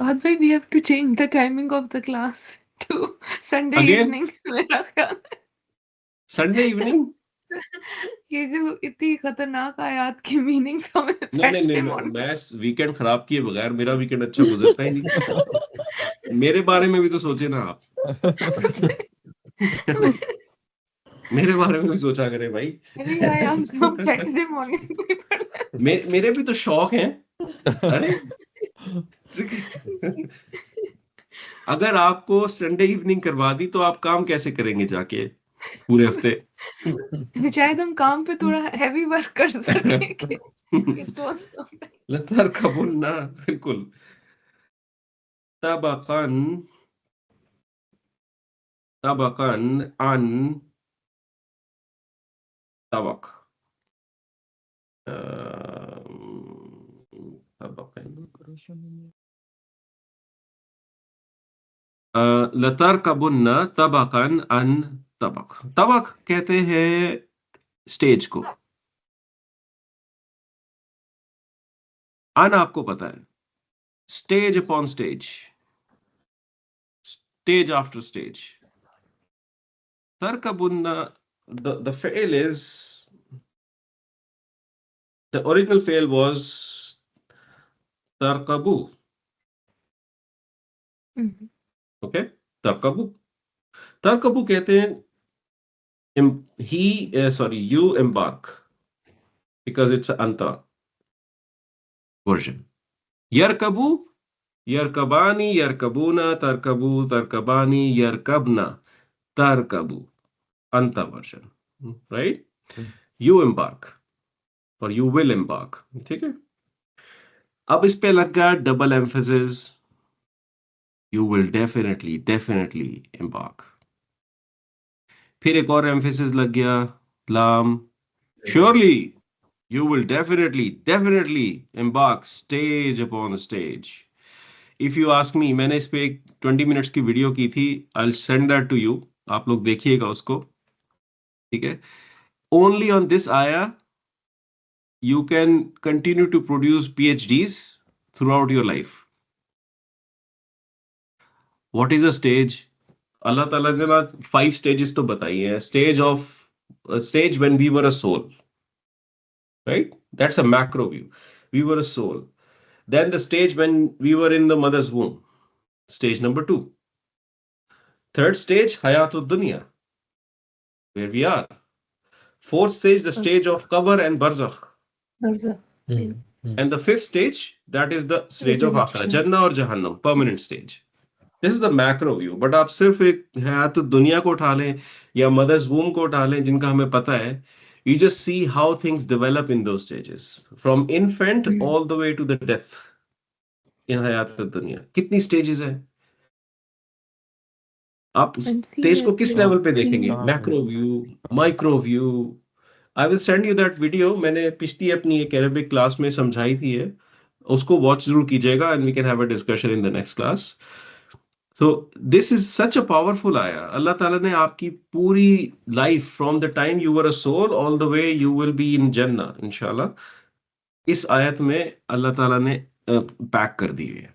Bahad bhai, we have to change the timing of the class to Sunday Again? evening. मेरा ख्याल है। Sunday evening? ये जो इतनी खतरनाक आयत की meaning हमें नहीं Saturday morning मैं वीकेंड खराब किए बगैर मेरा वीकेंड अच्छा गुजरता ही नहीं. मेरे बारे में भी तो सोचे ना आप. मेरे बारे में भी सोचा करें भाई. Maybe I am some Saturday morning people. मेरे भी तो शौक हैं. अरे अगर आपको संडे इवनिंग करवा दी तो आप काम कैसे करेंगे जाके पूरे हफ्ते? शायद हम काम पे थोड़ा हैवी वर्क कर सकें. लतरकबुन्ना, बिल्कुल. तबकन अन तबक. लतरकबुन्ना तबकन अन तबक. तबक कहते हैं स्टेज को. अन आपको पता है, stage upon stage, stage after stage. Tarkabunna, the fail is, the original fail was tarkabu. Okay, tarkabu. Tarkabu कहते हैं you embark, because it's an anta version. Yarkabu, yarkabani, yarkabuna, tarkabu, tarkabani, yarkabna, tarkabu. Anta version, right? You embark. और you will embark. ठीक है? अब इस पे लग गया double emphasis. You will definitely embark. फिर एक और emphasis लग गया lam. Surely you will definitely embark stage upon stage. If you ask me, मैंने इस पे एक 20 minutes की वीडियो की थी. I'll send that to you. आप लोग देखिएगा उसको. ठीक है? Only on this ayah you can continue to produce PhDs throughout your life. What is a stage? Allah Ta'ala ने ना 5 stages तो बताई हैं. Stage when we were a soul. Right? That's a macro view. We were a soul. Then the stage when we were in the mother's womb. Stage number 2. Third stage, Hayatul Dunya. Where we are. Fourth stage, the stage of Qabr and Barzakh. And the fifth stage, that is the stage of Akhirah. Jannah or Jahannam, permanent stage. This is the macro view. But आप सिर्फ एक हयातुद दुनिया को उठा लें या mother's वूम को उठा लें जिनका हमें पता है, you just see how things develop in those stages. From infant all the way to the death in हयातुद दुनिया. कितनी stages हैं? आप स्टेज को किस लेवल पे देखेंगे? Macro view, micro view. I will send you that video. मैंने पिछली अपनी एक अरेबिक क्लास में समझाई थी है. उसको वॉच जरूर कीजिएगा and we can have a discussion in the next class. So this is such a powerful ayah. Allah Ta'ala ने आपकी पूरी life from the time you were a soul all the way you will be in Jannah inshallah. इस आयत में Allah Ta'ala ने pack कर दी है.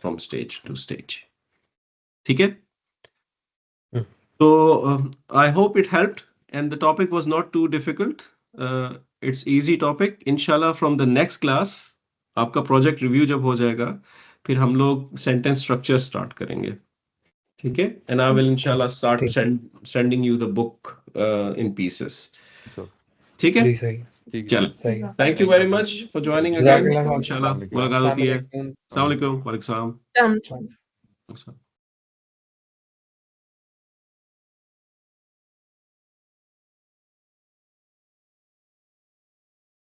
from stage to stage. ठीक है? So I hope it helped and the topic was not too difficult. It's easy topic. Inshallah from the next class आपका project review जब हो जाएगा फिर हम लोग sentence structure start करेंगे. ठीक है? And I will inshallah start sending you the book in pieces. ठीक है? जी सही. चलो. सही. Thank you very much for joining again. Inshallah मुलाकात होती है. अस्सलाम वालेकुम. वालेकुम सलाम.